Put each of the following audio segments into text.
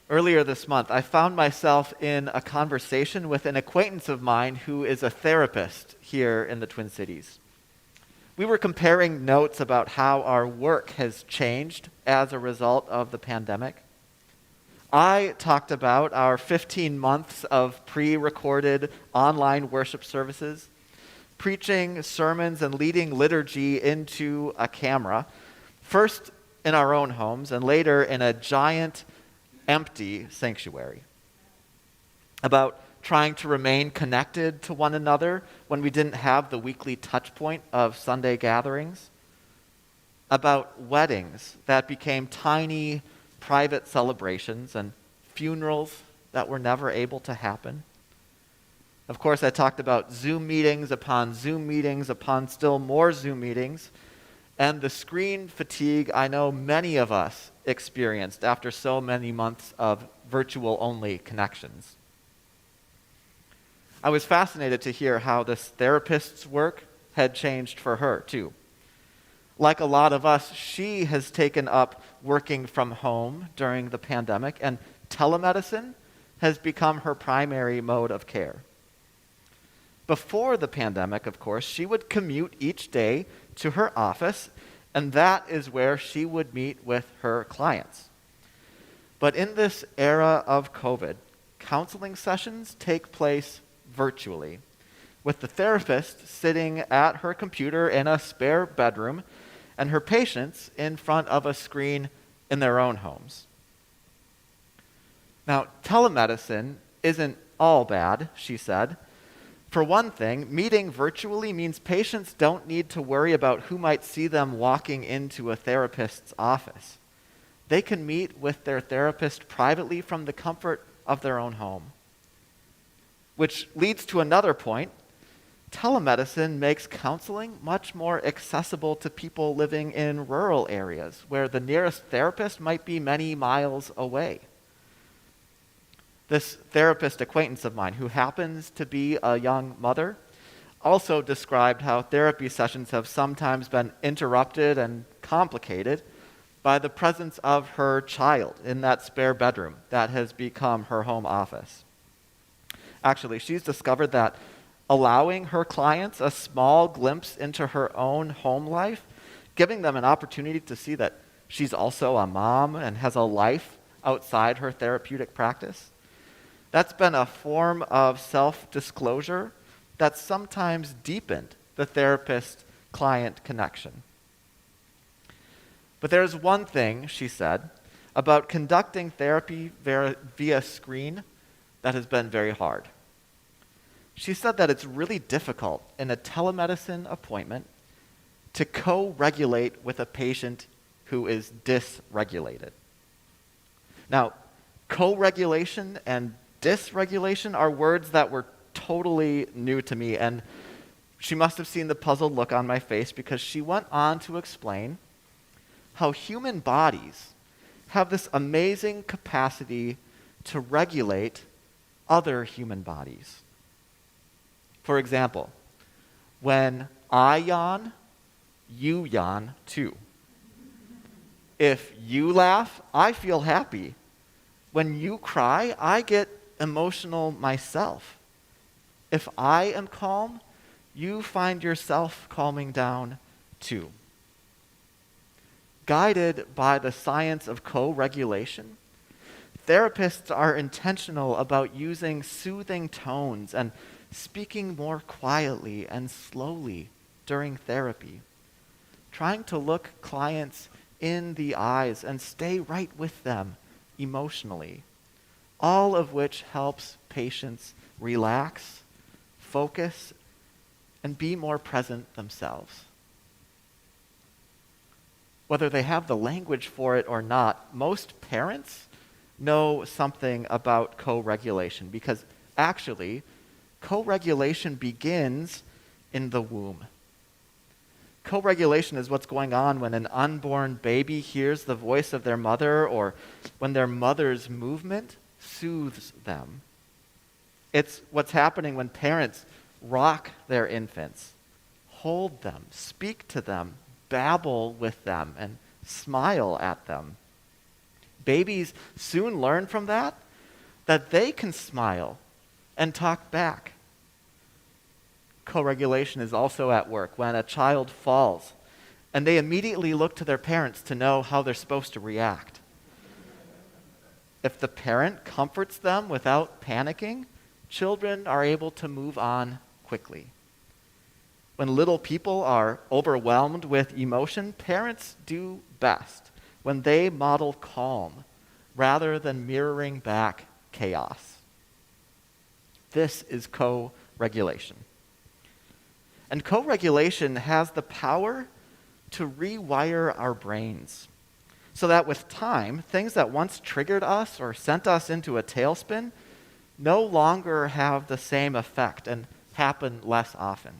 Earlier this month, I found myself in a conversation with an acquaintance of mine who is a therapist here in the Twin Cities. We were comparing notes about how our work has changed as a result of the pandemic. I talked about our 15 months of pre-recorded online worship services, preaching sermons and leading liturgy into a camera, first in our own homes and later in a giant empty sanctuary, about trying to remain connected to one another when we didn't have the weekly touch point of Sunday gatherings, about weddings that became tiny private celebrations and funerals that were never able to happen. Of course, I talked about Zoom meetings upon Zoom meetings upon still more Zoom meetings, and the screen fatigue I know many of us experienced after so many months of virtual-only connections. I was fascinated to hear how this therapist's work had changed for her, too. Like a lot of us, she has taken up working from home during the pandemic, and telemedicine has become her primary mode of care. Before the pandemic, of course, she would commute each day to her office, and that is where she would meet with her clients. But in this era of COVID, counseling sessions take place virtually, with the therapist sitting at her computer in a spare bedroom and her patients in front of a screen in their own homes. Now, telemedicine isn't all bad, she said. For one thing, meeting virtually means patients don't need to worry about who might see them walking into a therapist's office. They can meet with their therapist privately from the comfort of their own home. Which leads to another point. Telemedicine makes counseling much more accessible to people living in rural areas where the nearest therapist might be many miles away. This therapist acquaintance of mine, who happens to be a young mother, also described how therapy sessions have sometimes been interrupted and complicated by the presence of her child in that spare bedroom that has become her home office. Actually, she's discovered that allowing her clients a small glimpse into her own home life, giving them an opportunity to see that she's also a mom and has a life outside her therapeutic practice, that's been a form of self-disclosure that's sometimes deepened the therapist-client connection. But there's one thing, she said, about conducting therapy via screen that has been very hard. She said that it's really difficult in a telemedicine appointment to co-regulate with a patient who is dysregulated. Now, co-regulation and dysregulation are words that were totally new to me, and she must have seen the puzzled look on my face because she went on to explain how human bodies have this amazing capacity to regulate other human bodies. For example, when I yawn, you yawn too. If you laugh, I feel happy. When you cry, I get emotional myself. If I am calm, you find yourself calming down too. Guided by the science of co-regulation, therapists are intentional about using soothing tones and speaking more quietly and slowly during therapy, trying to look clients in the eyes and stay right with them emotionally, all of which helps patients relax, focus, and be more present themselves. Whether they have the language for it or not, most parents know something about co-regulation because actually, co-regulation begins in the womb. Co-regulation is what's going on when an unborn baby hears the voice of their mother or when their mother's movement soothes them. It's what's happening when parents rock their infants, hold them, speak to them, babble with them, and smile at them. Babies soon learn from that they can smile and talk back. Co-regulation is also at work when a child falls and they immediately look to their parents to know how they're supposed to react. If the parent comforts them without panicking, children are able to move on quickly. When little people are overwhelmed with emotion, parents do best when they model calm rather than mirroring back chaos. This is co-regulation. And co-regulation has the power to rewire our brains so that with time, things that once triggered us or sent us into a tailspin no longer have the same effect and happen less often.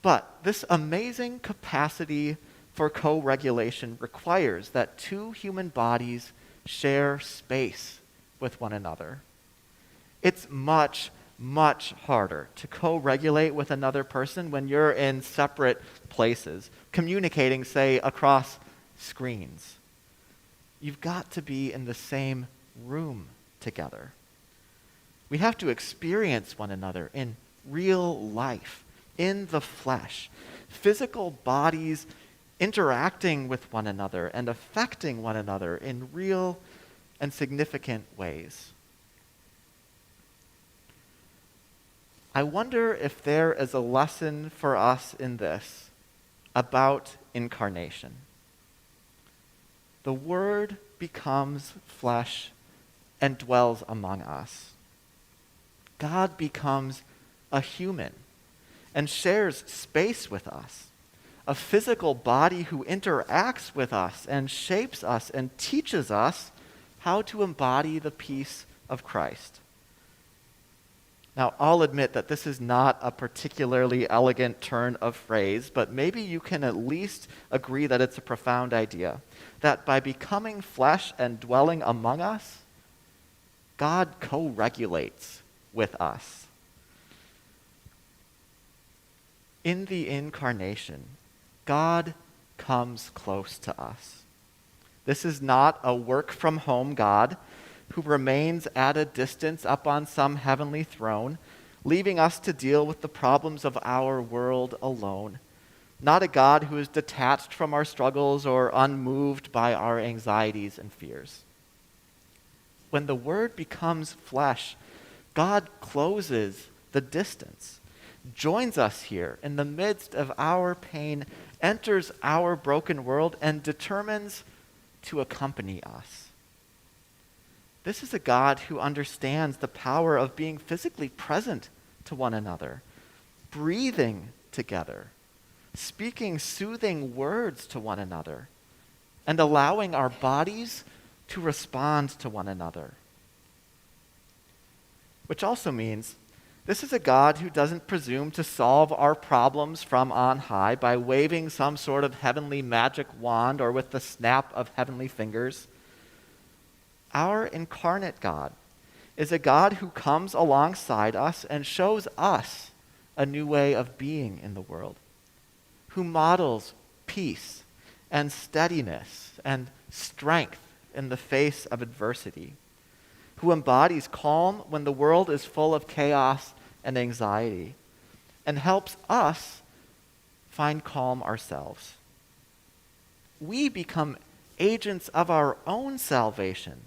But this amazing capacity for co-regulation requires that two human bodies share space with one another. It's much, much harder to co-regulate with another person when you're in separate places, communicating, say, across screens. You've got to be in the same room together. We have to experience one another in real life, in the flesh, physical bodies interacting with one another and affecting one another in real and significant ways. I wonder if there is a lesson for us in this about incarnation. The Word becomes flesh and dwells among us. God becomes a human and shares space with us, a physical body who interacts with us and shapes us and teaches us how to embody the peace of Christ. Now, I'll admit that this is not a particularly elegant turn of phrase, but maybe you can at least agree that it's a profound idea, that by becoming flesh and dwelling among us, God co-regulates with us. In the incarnation, God comes close to us. This is not a work-from-home God who remains at a distance up on some heavenly throne, leaving us to deal with the problems of our world alone. Not a God who is detached from our struggles or unmoved by our anxieties and fears. When the Word becomes flesh, God closes the distance, joins us here in the midst of our pain, enters our broken world, and determines to accompany us. This is a God who understands the power of being physically present to one another, breathing together, speaking soothing words to one another, and allowing our bodies to respond to one another. Which also means this is a God who doesn't presume to solve our problems from on high by waving some sort of heavenly magic wand or with the snap of heavenly fingers. Our incarnate God is a God who comes alongside us and shows us a new way of being in the world, who models peace and steadiness and strength in the face of adversity, who embodies calm when the world is full of chaos and anxiety, and helps us find calm ourselves. We become agents of our own salvation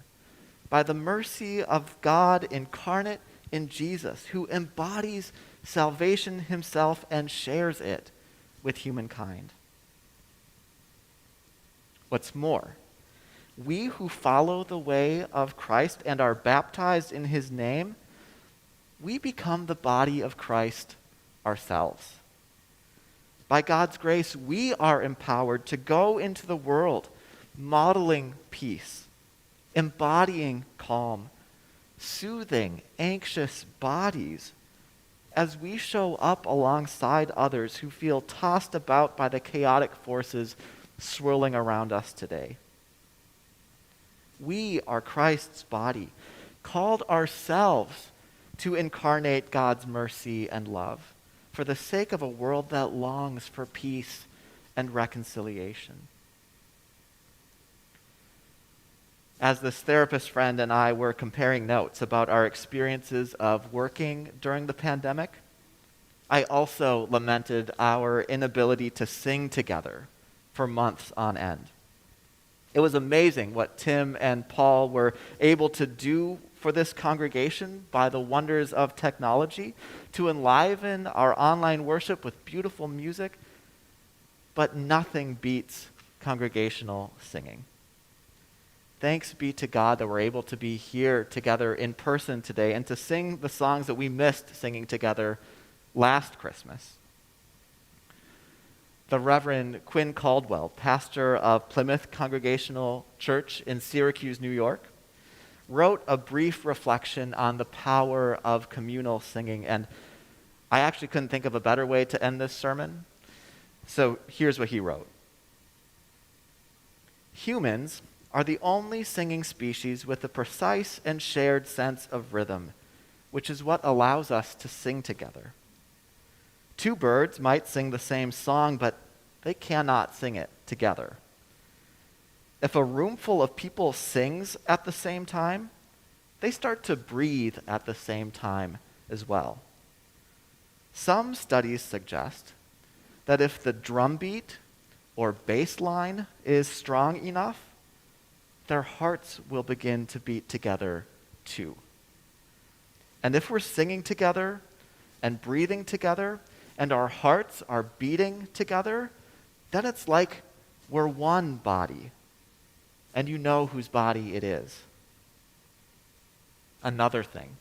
by the mercy of God incarnate in Jesus, who embodies salvation himself and shares it with humankind. What's more, we who follow the way of Christ and are baptized in his name, we become the body of Christ ourselves. By God's grace, we are empowered to go into the world modeling peace, embodying calm, soothing anxious bodies as we show up alongside others who feel tossed about by the chaotic forces swirling around us today. We are Christ's body, called ourselves to incarnate God's mercy and love for the sake of a world that longs for peace and reconciliation. as this therapist friend and I were comparing notes about our experiences of working during the pandemic, I also lamented our inability to sing together for months on end. It was amazing what Tim and Paul were able to do for this congregation by the wonders of technology to enliven our online worship with beautiful music, but nothing beats congregational singing. Thanks be to God that we're able to be here together in person today and to sing the songs that we missed singing together last Christmas. The Reverend Quinn Caldwell, pastor of Plymouth Congregational Church in Syracuse, New York, wrote a brief reflection on the power of communal singing, and I actually couldn't think of a better way to end this sermon. So here's what he wrote. Humans are the only singing species with a precise and shared sense of rhythm, which is what allows us to sing together. Two birds might sing the same song, but they cannot sing it together. If a room full of people sings at the same time, they start to breathe at the same time as well. Some studies suggest that if the drum beat or bass line is strong enough, their hearts will begin to beat together too. And if we're singing together and breathing together and our hearts are beating together, then it's like we're one body, and you know whose body it is. Another thing,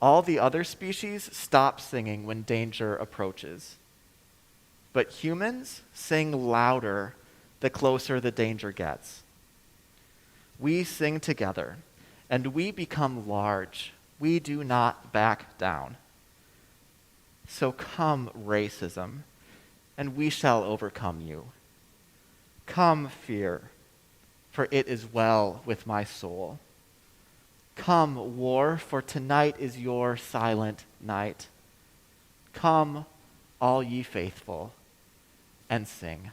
all the other species stop singing when danger approaches, but humans sing louder the closer the danger gets. We sing together, and we become large. We do not back down. So come, racism, and we shall overcome you. Come, fear, for it is well with my soul. Come, war, for tonight is your silent night. Come, all ye faithful, and sing.